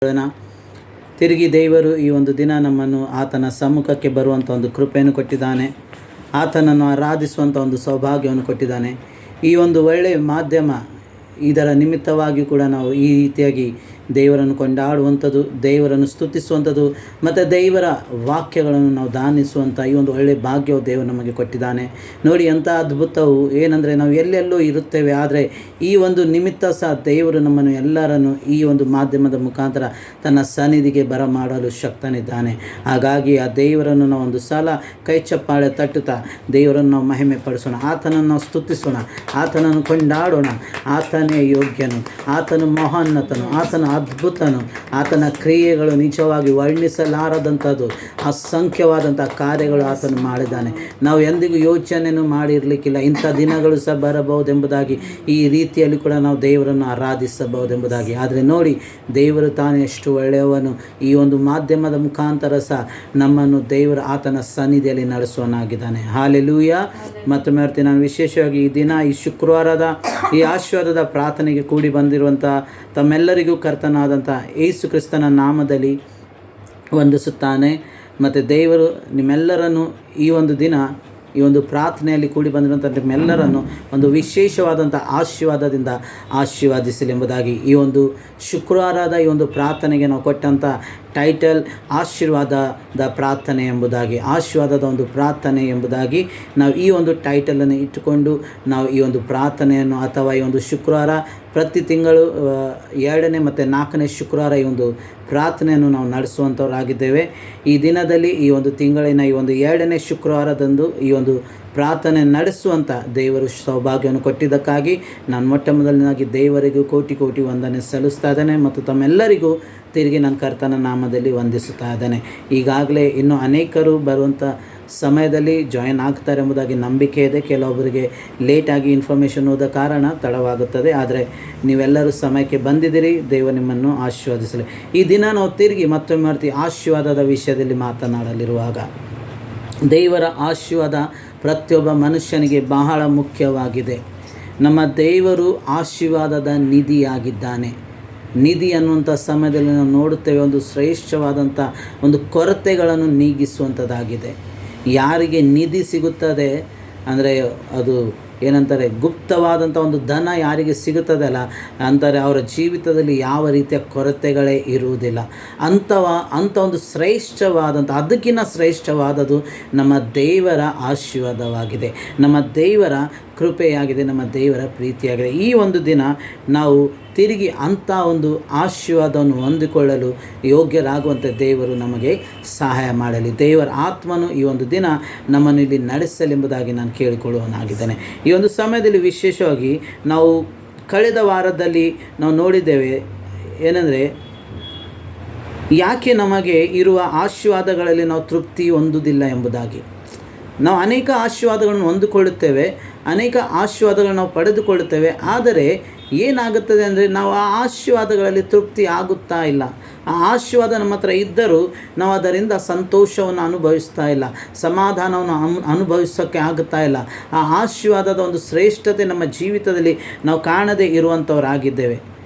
ಮಾಡೋಣ. ತಿರುಗಿ ದೇವರು ಈ ಒಂದು ದಿನ ನಮ್ಮನ್ನು ಆತನ ಸಮ್ಮುಖಕ್ಕೆ ಬರುವಂಥ ಒಂದು ಕೃಪೆಯನ್ನು ಕೊಟ್ಟಿದ್ದಾನೆ. ಆತನನ್ನು ಆರಾಧಿಸುವಂಥ ಒಂದು ಸೌಭಾಗ್ಯವನ್ನು ಕೊಟ್ಟಿದ್ದಾನೆ. ಈ ಒಂದು ಒಳ್ಳೆಯ ಮಾಧ್ಯಮ, ಇದರ ನಿಮಿತ್ತವಾಗಿ ಕೂಡ ನಾವು ಈ ರೀತಿಯಾಗಿ ದೇವರನ್ನು ಕೊಂಡಾಡುವಂಥದ್ದು, ದೇವರನ್ನು ಸ್ತುತಿಸುವಂಥದ್ದು ಮತ್ತು ದೇವರ ವಾಕ್ಯಗಳನ್ನು ನಾವು ಧ್ಯಾನಿಸುವಂಥ ಈ ಒಂದು ಒಳ್ಳೆಯ ಭಾಗ್ಯವು ದೇವರು ನಮಗೆ ಕೊಟ್ಟಿದ್ದಾನೆ. ನೋಡಿ, ಎಂಥ ಅದ್ಭುತವು ಏನಂದರೆ, ನಾವು ಎಲ್ಲೆಲ್ಲೂ ಇರುತ್ತೇವೆ, ಆದರೆ ಈ ಒಂದು ನಿಮಿತ್ತ ಸಹ ದೇವರು ನಮ್ಮನ್ನು ಎಲ್ಲರನ್ನು ಈ ಒಂದು ಮಾಧ್ಯಮದ ಮುಖಾಂತರ ತನ್ನ ಸನ್ನಿಧಿಗೆ ಬರಮಾಡಲು ಶಕ್ತನಿದ್ದಾನೆ. ಹಾಗಾಗಿ ಆ ದೇವರನ್ನು ನಾವು ಒಂದು ಸಲ ಕೈ ಚಪ್ಪಾಳೆ ತಟ್ಟುತ್ತಾ ದೇವರನ್ನು ನಾವು ಮಹಿಮೆ ಪಡಿಸೋಣ, ಆತನನ್ನು ನಾವು ಸ್ತುತಿಸೋಣ, ಆತನನ್ನು ಕೊಂಡಾಡೋಣ. ಆತನೇ ಯೋಗ್ಯನು, ಆತನು ಮಹೋನ್ನತನು, ಆತನ ಅದ್ಭುತನು, ಆತನ ಕ್ರಿಯೆಗಳು ನಿಜವಾಗಿ ವರ್ಣಿಸಲಾರದಂಥದ್ದು, ಅಸಂಖ್ಯವಾದಂಥ ಕಾರ್ಯಗಳು ಆತನು ಮಾಡಿದ್ದಾನೆ. ನಾವು ಎಂದಿಗೂ ಯೋಚನೆಯನ್ನು ಮಾಡಿರಲಿಕ್ಕಿಲ್ಲ ಇಂಥ ದಿನಗಳು ಸಹ ಬರಬಹುದೆಂಬುದಾಗಿ, ಈ ರೀತಿಯಲ್ಲಿ ಕೂಡ ನಾವು ದೇವರನ್ನು ಆರಾಧಿಸಬಹುದೆಂಬುದಾಗಿ. ಆದರೆ ನೋಡಿ, ದೇವರು ತಾನು ಎಷ್ಟು ಒಳ್ಳೆಯವನು. ಈ ಒಂದು ಮಾಧ್ಯಮದ ಮುಖಾಂತರ ಸಹ ನಮ್ಮನ್ನು ದೇವರು ಆತನ ಸನ್ನಿಧಿಯಲ್ಲಿ ನಡೆಸುವನಾಗಿದ್ದಾನೆ. ಹಾಲೆಲೂಯಾ. ಮತ್ತೊಮ್ಮೆ ಹೇಳ್ತೀನಿ, ನಾನು ವಿಶೇಷವಾಗಿ ಈ ದಿನ, ಈ ಶುಕ್ರವಾರದ ಈ ಆಶೀರ್ವಾದದ ಪ್ರಾರ್ಥನೆಗೆ ಕೂಡಿ ಬಂದಿರುವಂಥ ತಮ್ಮೆಲ್ಲರಿಗೂ ಕರ್ತನಾದಂಥ ಯೇಸು ಕ್ರಿಸ್ತನ ನಾಮದಲ್ಲಿ ವಂದಿಸುತ್ತಾನೆ. ಮತ್ತು ದೇವರು ನಿಮ್ಮೆಲ್ಲರನ್ನು ಈ ಒಂದು ದಿನ, ಈ ಒಂದು ಪ್ರಾರ್ಥನೆಯಲ್ಲಿ ಕೂಡಿ ಬಂದಿರುವಂಥ ನಿಮ್ಮೆಲ್ಲರನ್ನು ಒಂದು ವಿಶೇಷವಾದಂಥ ಆಶೀರ್ವಾದದಿಂದ ಆಶೀರ್ವಾದಿಸಲೆಂಬುದಾಗಿ ಈ ಒಂದು ಶುಕ್ರವಾರದ ಈ ಒಂದು ಪ್ರಾರ್ಥನೆಗೆ ನಾವು ಕೊಟ್ಟಂಥ ಟೈಟಲ್ ಆಶೀರ್ವಾದದ ಪ್ರಾರ್ಥನೆ ಎಂಬುದಾಗಿ, ಆಶೀರ್ವಾದದ ಒಂದು ಪ್ರಾರ್ಥನೆ ಎಂಬುದಾಗಿ ನಾವು ಈ ಒಂದು ಟೈಟಲನ್ನು ಇಟ್ಟುಕೊಂಡು ನಾವು ಈ ಒಂದು ಪ್ರಾರ್ಥನೆಯನ್ನು, ಅಥವಾ ಈ ಒಂದು ಶುಕ್ರವಾರ ಪ್ರತಿ ತಿಂಗಳು 2ನೇ ಮತ್ತು 4ನೇ ಶುಕ್ರವಾರ ಈ ಒಂದು ಪ್ರಾರ್ಥನೆಯನ್ನು ನಾವು ನಡೆಸುವಂಥವರಾಗಿದ್ದೇವೆ. ಈ ದಿನದಲ್ಲಿ, ಈ ಒಂದು ತಿಂಗಳಿನ ಈ ಒಂದು 2ನೇ ಶುಕ್ರವಾರದಂದು ಈ ಒಂದು ಪ್ರಾರ್ಥನೆ ನಡೆಸುವಂಥ ದೇವರು ಸೌಭಾಗ್ಯವನ್ನು ಕೊಟ್ಟಿದ್ದಕ್ಕಾಗಿ ನಾನು ಮೊಟ್ಟ ಮೊದಲನೇದಾಗಿ ದೇವರಿಗೂ ಕೋಟಿ ಕೋಟಿ ವಂದನೆ ಸಲ್ಲಿಸ್ತಾ ಇದ್ದೇನೆ ಮತ್ತು ತಮ್ಮೆಲ್ಲರಿಗೂ ತಿರುಗಿ ನನ್ನ ಕರ್ತನ ನಾಮದಲ್ಲಿ ವಂದಿಸುತ್ತಾ ಇದ್ದೇನೆ. ಈಗಾಗಲೇ ಇನ್ನೂ ಅನೇಕರು ಬರುವಂಥ ಸಮಯದಲ್ಲಿ ಜಾಯಿನ್ ಆಗ್ತಾರೆ ಎಂಬುದಾಗಿ ನಂಬಿಕೆ ಇದೆ. ಕೆಲವೊಬ್ಬರಿಗೆ ಲೇಟಾಗಿ ಇನ್ಫಾರ್ಮೇಷನ್ ಹೋದ ಕಾರಣ ತಡವಾಗುತ್ತದೆ, ಆದರೆ ನೀವೆಲ್ಲರೂ ಸಮಯಕ್ಕೆ ಬಂದಿದ್ದೀರಿ. ದೇವ ನಿಮ್ಮನ್ನು ಆಶೀರ್ವದಿಸಲಿ. ಈ ದಿನ ನಾವು ತಿರುಗಿ ಮತ್ತೊಮ್ಮೆ ಮಾಡ್ತೀವಿ ಆಶೀರ್ವಾದದ ವಿಷಯದಲ್ಲಿ ಮಾತನಾಡಲಿರುವಾಗ, ದೇವರ ಆಶೀರ್ವಾದ ಪ್ರತಿಯೊಬ್ಬ ಮನುಷ್ಯನಿಗೆ ಬಹಳ ಮುಖ್ಯವಾಗಿದೆ. ನಮ್ಮ ದೇವರು ಆಶೀರ್ವಾದದ ನಿಧಿಯಾಗಿದ್ದಾನೆ. ನಿಧಿ ಅನ್ನುವಂಥ ಸಮಯದಲ್ಲಿ ನಾವು ನೋಡುತ್ತೇವೆ, ಒಂದು ಶ್ರೇಷ್ಠವಾದಂಥ ಒಂದು ಕೊರತೆಗಳನ್ನು ನೀಗಿಸುವಂಥದ್ದಾಗಿದೆ. ಯಾರಿಗೆ ನಿಧಿ ಸಿಗುತ್ತದೆ ಅಂದರೆ, ಅದು ಏನಂತಾರೆ, ಗುಪ್ತವಾದಂಥ ಒಂದು ಧನ ಯಾರಿಗೆ ಸಿಗುತ್ತದಲ್ಲ ಅಂತಾರೆ, ಅವರ ಜೀವಿತದಲ್ಲಿ ಯಾವ ರೀತಿಯ ಕೊರತೆಗಳೇ ಇರುವುದಿಲ್ಲ. ಅಂಥ ಒಂದು ಶ್ರೇಷ್ಠವಾದಂಥ, ಅದಕ್ಕಿಂತ ಶ್ರೇಷ್ಠವಾದದ್ದು ನಮ್ಮ ದೇವರ ಆಶೀರ್ವಾದವಾಗಿದೆ, ನಮ್ಮ ದೇವರ ಕೃಪೆಯಾಗಿದೆ, ನಮ್ಮ ದೇವರ ಪ್ರೀತಿಯಾಗಿದೆ. ಈ ಒಂದು ದಿನ ನಾವು ತಿರುಗಿ ಅಂಥ ಒಂದು ಆಶೀರ್ವಾದವನ್ನು ಹೊಂದಿಕೊಳ್ಳಲು ಯೋಗ್ಯರಾಗುವಂಥ ದೇವರು ನಮಗೆ ಸಹಾಯ ಮಾಡಲಿ. ದೇವರ ಆತ್ಮನು ಈ ಒಂದು ದಿನ ನಮ್ಮನ್ನು ಇಲ್ಲಿ ನಡೆಸಲೆಂಬುದಾಗಿ ನಾನು ಕೇಳಿಕೊಳ್ಳುವನಾಗಿದ್ದೇನೆ. ಈ ಒಂದು ಸಮಯದಲ್ಲಿ ವಿಶೇಷವಾಗಿ ನಾವು ಕಳೆದ ವಾರದಲ್ಲಿ ನಾವು ನೋಡಿದ್ದೇವೆ ಏನೆಂದರೆ, ಯಾಕೆ ನಮಗೆ ಇರುವ ಆಶೀರ್ವಾದಗಳಲ್ಲಿ ನಾವು ತೃಪ್ತಿ ಹೊಂದುವುದಿಲ್ಲ ಎಂಬುದಾಗಿ. ನಾವು ಅನೇಕ ಆಶೀರ್ವಾದಗಳನ್ನು ಹೊಂದಿಕೊಳ್ಳುತ್ತೇವೆ, ಅನೇಕ ಆಶೀರ್ವಾದಗಳನ್ನು ನಾವು ಪಡೆದುಕೊಳ್ಳುತ್ತೇವೆ, ಆದರೆ ಏನಾಗುತ್ತದೆ ಅಂದರೆ, ನಾವು ಆ ಆಶೀರ್ವಾದಗಳಲ್ಲಿ ತೃಪ್ತಿ ಆಗುತ್ತಾ ಇಲ್ಲ. ಆ ಆಶೀರ್ವಾದ ನಮ್ಮ ಹತ್ರ ಇದ್ದರೂ ನಾವು ಅದರಿಂದ ಸಂತೋಷವನ್ನು ಅನುಭವಿಸ್ತಾ ಇಲ್ಲ, ಸಮಾಧಾನವನ್ನು ಅನುಭವಿಸೋಕ್ಕೆ ಆಗುತ್ತಾ ಇಲ್ಲ. ಆ ಆಶೀರ್ವಾದದ ಒಂದು ಶ್ರೇಷ್ಠತೆ ನಮ್ಮ ಜೀವಿತದಲ್ಲಿ ನಾವು ಕಾಣದೇ ಇರುವಂಥವರಾಗಿದ್ದೇವೆ.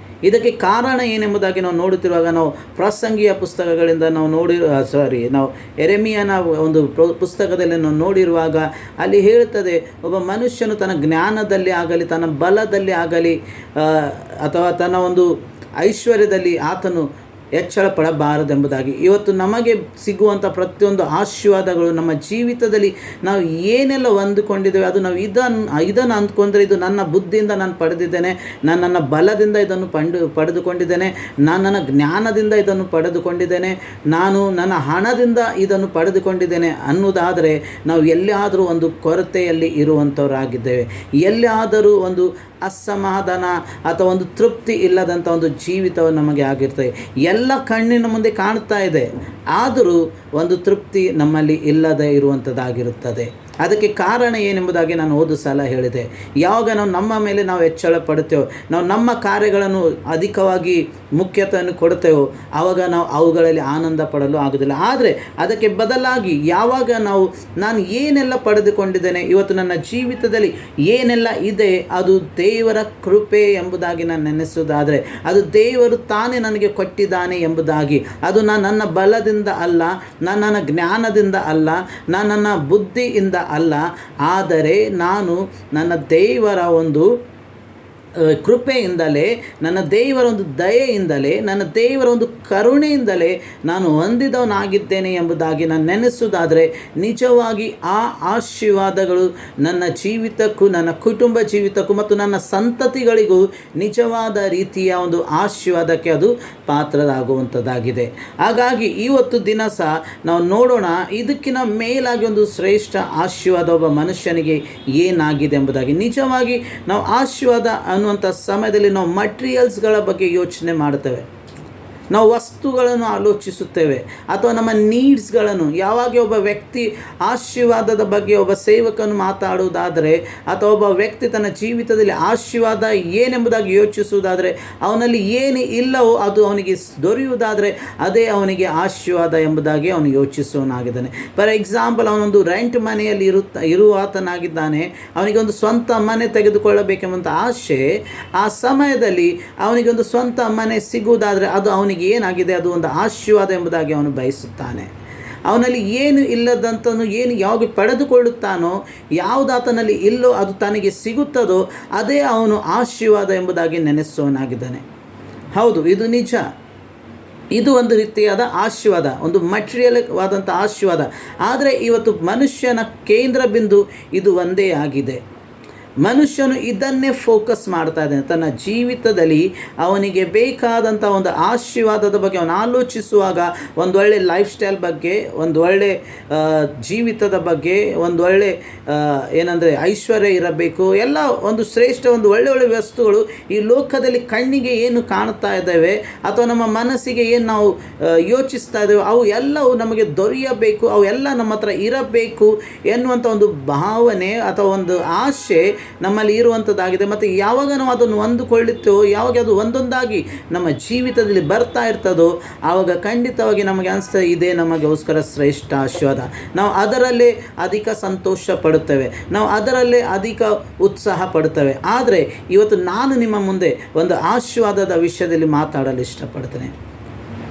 ಇದಕ್ಕೆ ಕಾರಣ ಏನೆಂಬುದಾಗಿ ನಾವು ನೋಡುತ್ತಿರುವಾಗ, ನಾವು ಪ್ರಸಂಗಿಯ ಪುಸ್ತಕಗಳಿಂದ ನಾವು ಯೆರೆಮೀಯನ ಒಂದು ಪುಸ್ತಕದಲ್ಲಿ ನಾವು ನೋಡಿರುವಾಗ ಅಲ್ಲಿ ಹೇಳುತ್ತದೆ, ಒಬ್ಬ ಮನುಷ್ಯನು ತನ್ನ ಜ್ಞಾನದಲ್ಲಿ ಆಗಲಿ, ತನ್ನ ಬಲದಲ್ಲಿ ಆಗಲಿ, ಅಥವಾ ತನ್ನ ಒಂದು ಐಶ್ವರ್ಯದಲ್ಲಿ ಆತನು ಹೆಚ್ಚಳ ಪಡಬಾರದೆಂಬುದಾಗಿ. ಇವತ್ತು ನಮಗೆ ಸಿಗುವಂಥ ಪ್ರತಿಯೊಂದು ಆಶೀರ್ವಾದಗಳು ನಮ್ಮ ಜೀವಿತದಲ್ಲಿ ನಾವು ಏನೆಲ್ಲ ಹೊಂದಿಕೊಂಡಿದ್ದೇವೆ, ಅದು ನಾವು ಇದನ್ನು ಅಂದ್ಕೊಂಡ್ರೆ, ಇದು ನನ್ನ ಬುದ್ಧಿಯಿಂದ ನಾನು ಪಡೆದಿದ್ದೇನೆ, ನಾನು ನನ್ನ ಬಲದಿಂದ ಇದನ್ನು ಪಡೆದುಕೊಂಡಿದ್ದೇನೆ, ನಾನು ನನ್ನ ಜ್ಞಾನದಿಂದ ಇದನ್ನು ಪಡೆದುಕೊಂಡಿದ್ದೇನೆ, ನಾನು ನನ್ನ ಹಣದಿಂದ ಇದನ್ನು ಪಡೆದುಕೊಂಡಿದ್ದೇನೆ ಅನ್ನುವುದಾದರೆ, ನಾವು ಎಲ್ಲಿಯಾದರೂ ಒಂದು ಕೊರತೆಯಲ್ಲಿ ಇರುವಂಥವರಾಗಿದ್ದೇವೆ. ಎಲ್ಲಿಯಾದರೂ ಒಂದು ಅಸಮಾಧಾನ ಅಥವಾ ಒಂದು ತೃಪ್ತಿ ಇಲ್ಲದಂಥ ಒಂದು ಜೀವಿತವು ನಮಗೆ ಆಗಿರ್ತದೆ. ಎಲ್ಲ ಕಣ್ಣಿನ ಮುಂದೆ ಕಾಣ್ತಾ ಇದೆ, ಆದರೂ ಒಂದು ತೃಪ್ತಿ ನಮ್ಮಲ್ಲಿ ಇಲ್ಲದೆ ಇರುವಂಥದ್ದಾಗಿರುತ್ತದೆ. ಅದಕ್ಕೆ ಕಾರಣ ಏನೆಂಬುದಾಗಿ ನಾನು ಹೋದ ಸಲ ಹೇಳಿದೆ. ಯಾವಾಗ ನಾವು ನಮ್ಮ ಮೇಲೆ ನಾವು ಹೆಚ್ಚಳ ಪಡುತ್ತೇವೋ, ನಾವು ನಮ್ಮ ಕಾರ್ಯಗಳನ್ನು ಅಧಿಕವಾಗಿ ಮುಖ್ಯತೆಯನ್ನು ಕೊಡ್ತೇವೋ, ಆವಾಗ ನಾವು ಅವುಗಳಲ್ಲಿ ಆನಂದ ಪಡಲು ಆಗೋದಿಲ್ಲ. ಆದರೆ ಅದಕ್ಕೆ ಬದಲಾಗಿ ಯಾವಾಗ ನಾನು ಏನೆಲ್ಲ ಪಡೆದುಕೊಂಡಿದ್ದೇನೆ, ಇವತ್ತು ನನ್ನ ಜೀವಿತದಲ್ಲಿ ಏನೆಲ್ಲ ಇದೆ, ಅದು ದೇವರ ಕೃಪೆ ಎಂಬುದಾಗಿ ನಾನು ನೆನೆಸುವುದಾದರೆ, ಅದು ದೇವರು ತಾನೇ ನನಗೆ ಕೊಟ್ಟಿದ್ದಾನೆ ಎಂಬುದಾಗಿ, ಅದು ನನ್ನ ಬಲದಿಂದ ಅಲ್ಲ, ನನ್ನ ಜ್ಞಾನದಿಂದ ಅಲ್ಲ, ನನ್ನ ಬುದ್ಧಿಯಿಂದ ಅಲ್ಲ, ಆದರೆ ನಾನು ನನ್ನ ದೇವರ ಒಂದು ಕೃಪೆಯಿಂದಲೇ, ನನ್ನ ದೇವರ ಒಂದು ದಯೆಯಿಂದಲೇ, ನನ್ನ ದೇವರ ಒಂದು ಕರುಣೆಯಿಂದಲೇ ನಾನು ಹೊಂದಿದವನಾಗಿದ್ದೇನೆ ಎಂಬುದಾಗಿ ನಾನು ನೆನೆಸುವುದಾದರೆ, ನಿಜವಾಗಿ ಆ ಆಶೀರ್ವಾದಗಳು ನನ್ನ ಜೀವಿತಕ್ಕೂ, ನನ್ನ ಕುಟುಂಬ ಜೀವಿತಕ್ಕೂ ಮತ್ತು ನನ್ನ ಸಂತತಿಗಳಿಗೂ ನಿಜವಾದ ರೀತಿಯ ಒಂದು ಆಶೀರ್ವಾದಕ್ಕೆ ಅದು ಪಾತ್ರರಾಗುವಂಥದ್ದಾಗಿದೆ. ಹಾಗಾಗಿ ಇವತ್ತು ದಿನ ಸಹ ನಾವು ನೋಡೋಣ, ಇದಕ್ಕಿಂತ ಮೇಲಾಗಿ ಒಂದು ಶ್ರೇಷ್ಠ ಆಶೀರ್ವಾದ ಒಬ್ಬ ಮನುಷ್ಯನಿಗೆ ಏನಾಗಿದೆ ಎಂಬುದಾಗಿ. ನಿಜವಾಗಿ ನಾವು ಆಶೀರ್ವಾದ ಅನ್ನುವಂಥ ಸಮಯದಲ್ಲಿ ನಾವು ಮಟೀರಿಯಲ್ಸ್ಗಳ ಬಗ್ಗೆ ಯೋಚನೆ ಮಾಡ್ತೇವೆ, ನಾವು ವಸ್ತುಗಳನ್ನು ಆಲೋಚಿಸುತ್ತೇವೆ, ಅಥವಾ ನಮ್ಮ ನೀಡ್ಸ್ಗಳನ್ನು. ಯಾವಾಗ ಒಬ್ಬ ವ್ಯಕ್ತಿ ಆಶೀರ್ವಾದದ ಬಗ್ಗೆ ಒಬ್ಬ ಸೇವಕನು ಮಾತಾಡುವುದಾದರೆ, ಅಥವಾ ಒಬ್ಬ ವ್ಯಕ್ತಿ ತನ್ನ ಜೀವಿತದಲ್ಲಿ ಆಶೀರ್ವಾದ ಏನೆಂಬುದಾಗಿ ಯೋಚಿಸುವುದಾದರೆ, ಅವನಲ್ಲಿ ಏನು ಇಲ್ಲವೋ ಅದು ಅವನಿಗೆ ದೊರೆಯುವುದಾದರೆ ಅದೇ ಅವನಿಗೆ ಆಶೀರ್ವಾದ ಎಂಬುದಾಗಿ ಅವನು ಯೋಚಿಸುವನಾಗಿದ್ದಾನೆ. ಫಾರ್ ಎಕ್ಸಾಂಪಲ್, ಅವನೊಂದು ರೆಂಟ್ ಮನೆಯಲ್ಲಿ ಇರುವಾತನಾಗಿದ್ದಾನೆ, ಅವನಿಗೆ ಒಂದು ಸ್ವಂತ ಮನೆ ತೆಗೆದುಕೊಳ್ಳಬೇಕೆಂಬಂಥ ಆಶೆ. ಆ ಸಮಯದಲ್ಲಿ ಅವನಿಗೆ ಒಂದು ಸ್ವಂತ ಮನೆ ಸಿಗುವುದಾದರೆ ಅದು ಅವನಿಗೆ ಏನಾಗಿದೆ, ಅದು ಒಂದು ಆಶೀರ್ವಾದ ಎಂಬುದಾಗಿ ಅವನು ಬಯಸುತ್ತಾನೆ. ಅವನಲ್ಲಿ ಏನು ಇಲ್ಲದಂತನು ಏನು ಯಾವಾಗ ಪಡೆದುಕೊಳ್ಳುತ್ತಾನೋ, ಯಾವುದು ಆತನಲ್ಲಿ ಇಲ್ಲೋ ಅದು ತನಗೆ ಸಿಗುತ್ತದೋ ಅದೇ ಅವನು ಆಶೀರ್ವಾದ ಎಂಬುದಾಗಿ ನೆನೆಸುವನಾಗಿದ್ದಾನೆ. ಹೌದು, ಇದು ನಿಜ. ಇದು ಒಂದು ರೀತಿಯಾದ ಆಶೀರ್ವಾದ, ಒಂದು ಮಟೀರಿಯಲ್ವಾದಂಥ ಆಶೀರ್ವಾದ. ಆದರೆ ಇವತ್ತು ಮನುಷ್ಯನ ಕೇಂದ್ರ ಬಿಂದು ಇದು ಒಂದೇ ಆಗಿದೆ. ಮನುಷ್ಯನು ಇದನ್ನೇ ಫೋಕಸ್ ಮಾಡ್ತಾ ಇದ್ದಾನೆ. ತನ್ನ ಜೀವಿತದಲ್ಲಿ ಅವನಿಗೆ ಬೇಕಾದಂಥ ಒಂದು ಆಶೀರ್ವಾದದ ಬಗ್ಗೆ ಅವನು ಆಲೋಚಿಸುವಾಗ, ಒಂದು ಒಳ್ಳೆ ಲೈಫ್ ಸ್ಟೈಲ್ ಬಗ್ಗೆ, ಒಂದು ಒಳ್ಳೆ ಜೀವಿತದ ಬಗ್ಗೆ, ಒಂದು ಒಳ್ಳೆ ಏನಂದರೆ ಐಶ್ವರ್ಯ ಇರಬೇಕು, ಎಲ್ಲ ಒಂದು ಶ್ರೇಷ್ಠ ಒಂದು ಒಳ್ಳೆ ವಸ್ತುಗಳು ಈ ಲೋಕದಲ್ಲಿ ಕಣ್ಣಿಗೆ ಏನು ಕಾಣ್ತಾ ಇದ್ದಾವೆ ಅಥವಾ ನಮ್ಮ ಮನಸ್ಸಿಗೆ ಏನು ನಾವು ಯೋಚಿಸ್ತಾ ಇದ್ದೇವೆ, ಅವು ಎಲ್ಲವೂ ನಮಗೆ ದೊರೆಯಬೇಕು, ಅವು ಎಲ್ಲ ನಮ್ಮ ಹತ್ರ ಇರಬೇಕು ಎನ್ನುವಂಥ ಒಂದು ಭಾವನೆ ಅಥವಾ ಒಂದು ಆಶೆ ನಮ್ಮಲ್ಲಿ ಇರುವಂಥದ್ದಾಗಿದೆ. ಮತ್ತು ಯಾವಾಗ ನಾವು ಅದನ್ನು ಹೊಂದಿಕೊಳ್ಳುತ್ತೇವೋ, ಯಾವಾಗ ಅದು ಒಂದೊಂದಾಗಿ ನಮ್ಮ ಜೀವಿತದಲ್ಲಿ ಬರ್ತಾ ಇರ್ತದೋ, ಆವಾಗ ಖಂಡಿತವಾಗಿ ನಮಗೆ ಅನಿಸ್ತದೆ ಇದೇ ನಮಗೋಸ್ಕರ ಶ್ರೇಷ್ಠ ಆಶೀರ್ವಾದ. ನಾವು ಅದರಲ್ಲೇ ಅಧಿಕ ಸಂತೋಷ ಪಡುತ್ತೇವೆ, ನಾವು ಅದರಲ್ಲೇ ಅಧಿಕ ಉತ್ಸಾಹ ಪಡುತ್ತೇವೆ. ಆದರೆ ಇವತ್ತು ನಾನು ನಿಮ್ಮ ಮುಂದೆ ಒಂದು ಆಶೀರ್ವಾದದ ವಿಷಯದಲ್ಲಿ ಮಾತಾಡಲು ಇಷ್ಟಪಡ್ತೇನೆ.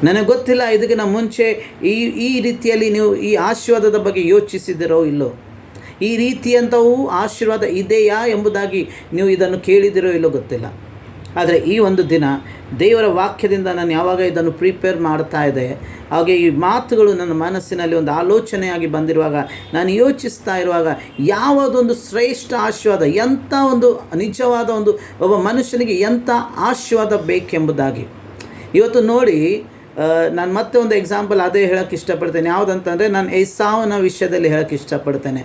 ನನಗೆ ಗೊತ್ತಿಲ್ಲ ಇದಕ್ಕಿಂತ ಮುಂಚೆ ಈ ರೀತಿಯಲ್ಲಿ ನೀವು ಈ ಆಶೀರ್ವಾದದ ಬಗ್ಗೆ ಯೋಚಿಸಿದಿರೋ ಇಲ್ಲೋ, ಈ ರೀತಿಯಂಥವು ಆಶೀರ್ವಾದ ಇದೆಯಾ ಎಂಬುದಾಗಿ ನೀವು ಇದನ್ನು ಕೇಳಿದಿರೋ ಇಲ್ಲೋ ಗೊತ್ತಿಲ್ಲ. ಆದರೆ ಈ ಒಂದು ದಿನ ದೇವರ ವಾಕ್ಯದಿಂದ ನಾನು ಯಾವಾಗ ಇದನ್ನು ಪ್ರಿಪೇರ್ ಮಾಡ್ತಾ ಇದ್ದೆ, ಹಾಗೆ ಈ ಮಾತುಗಳು ನನ್ನ ಮನಸ್ಸಿನಲ್ಲಿ ಒಂದು ಆಲೋಚನೆಯಾಗಿ ಬಂದಿರುವಾಗ, ನಾನು ಯೋಚಿಸ್ತಾ ಇರುವಾಗ, ಯಾವುದೊಂದು ಶ್ರೇಷ್ಠ ಆಶೀರ್ವಾದ, ಎಂಥ ಒಂದು ನಿಜವಾದ ಒಂದು ಒಬ್ಬ ಮನುಷ್ಯನಿಗೆ ಎಂಥ ಆಶೀರ್ವಾದ ಬೇಕೆಂಬುದಾಗಿ. ಇವತ್ತು ನೋಡಿ, ನಾನು ಮತ್ತೆ ಒಂದು ಎಕ್ಸಾಂಪಲ್ ಅದೇ ಹೇಳೋಕ್ಕೆ ಇಷ್ಟಪಡ್ತೇನೆ. ಯಾವುದಂತಂದರೆ, ನಾನು ಏಸಾವನ ವಿಷಯದಲ್ಲಿ ಹೇಳೋಕ್ಕೆ ಇಷ್ಟಪಡ್ತೇನೆ.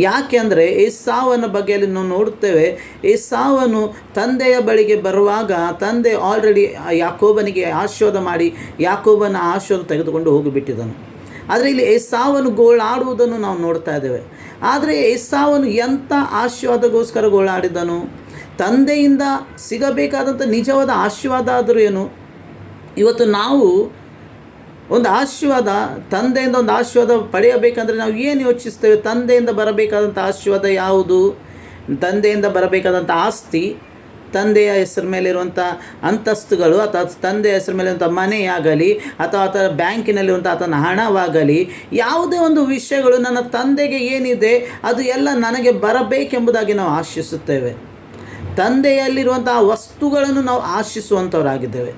ಯಾಕೆ ಅಂದರೆ, ಏಸಾವನ ಬಗ್ಗೆಯಲ್ಲಿ ನಾವು ನೋಡುತ್ತೇವೆ, ಏಸಾವನು ತಂದೆಯ ಬಳಿಗೆ ಬರುವಾಗ ತಂದೆ ಆಲ್ರೆಡಿ ಯಾಕೋಬನಿಗೆ ಆಶೀರ್ವಾದ ಮಾಡಿ ಯಾಕೋಬನ ಆಶೀರ್ವಾದ ತೆಗೆದುಕೊಂಡು ಹೋಗಿಬಿಟ್ಟಿದ್ದನು. ಆದರೆ ಇಲ್ಲಿ ಏಸಾವನು ಗೋಳಾಡುವುದನ್ನು ನಾವು ನೋಡ್ತಾ ಇದ್ದೇವೆ. ಆದರೆ ಏಸಾವನು ಎಂಥ ಆಶೀರ್ವಾದಗೋಸ್ಕರ ಗೋಳಾಡಿದನು? ತಂದೆಯಿಂದ ಸಿಗಬೇಕಾದಂಥ ನಿಜವಾದ ಆಶೀರ್ವಾದ ಆದರೂ ಏನು? ಇವತ್ತು ನಾವು ಒಂದು ಆಶೀರ್ವಾದ, ತಂದೆಯಿಂದ ಒಂದು ಆಶೀರ್ವಾದ ಪಡೆಯಬೇಕಂದ್ರೆ ನಾವು ಏನು ಯೋಚಿಸ್ತೇವೆ? ತಂದೆಯಿಂದ ಬರಬೇಕಾದಂಥ ಆಶೀರ್ವಾದ ಯಾವುದು? ತಂದೆಯಿಂದ ಬರಬೇಕಾದಂಥ ಆಸ್ತಿ, ತಂದೆಯ ಹೆಸರು ಮೇಲಿರುವಂಥ ಅಂತಸ್ತುಗಳು, ಅಥವಾ ತಂದೆಯ ಹೆಸರು ಮೇಲಿರುವಂಥ ಮನೆಯಾಗಲಿ, ಅಥವಾ ಆತ ಬ್ಯಾಂಕಿನಲ್ಲಿರುವಂಥ ಆತನ ಹಣವಾಗಲಿ, ಯಾವುದೇ ಒಂದು ವಿಷಯಗಳು ನನ್ನ ತಂದೆಗೆ ಏನಿದೆ ಅದು ಎಲ್ಲ ನನಗೆ ಬರಬೇಕೆಂಬುದಾಗಿ ನಾವು ಆಶಿಸುತ್ತೇವೆ. ತಂದೆಯಲ್ಲಿರುವಂಥ ವಸ್ತುಗಳನ್ನು ನಾವು ಆಶಿಸುವಂಥವರಾಗಿದ್ದೇವೆ.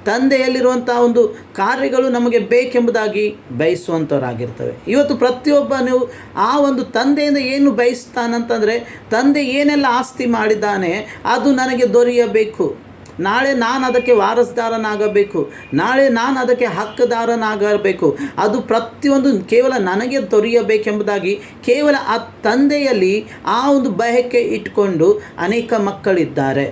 ತಂದೆಯಲ್ಲಿರುವಂಥ ಒಂದು ಕಾರ್ಯಗಳು ನಮಗೆ ಬೇಕೆಂಬುದಾಗಿ ಬಯಸುವಂಥವರಾಗಿರ್ತವೆ. ಇವತ್ತು ಪ್ರತಿಯೊಬ್ಬನು ಆ ಒಂದು ತಂದೆಯಿಂದ ಏನು ಬಯಸ್ತಾನಂತಂದರೆ, ತಂದೆ ಏನೆಲ್ಲ ಆಸ್ತಿ ಮಾಡಿದ್ದಾನೆ ಅದು ನನಗೆ ದೊರೆಯಬೇಕು, ನಾಳೆ ನಾನು ಅದಕ್ಕೆ ವಾರಸ್ದಾರನಾಗಬೇಕು, ನಾಳೆ ನಾನು ಅದಕ್ಕೆ ಹಕ್ಕುದಾರನಾಗಬೇಕು, ಅದು ಪ್ರತಿಯೊಂದು ಕೇವಲ ನನಗೆ ದೊರೆಯಬೇಕೆಂಬುದಾಗಿ ಕೇವಲ ಆ ತಂದೆಯಲ್ಲಿ ಆ ಒಂದು ಬಯಕೆ ಇಟ್ಕೊಂಡು ಅನೇಕ ಮಕ್ಕಳಿದ್ದಾರೆ.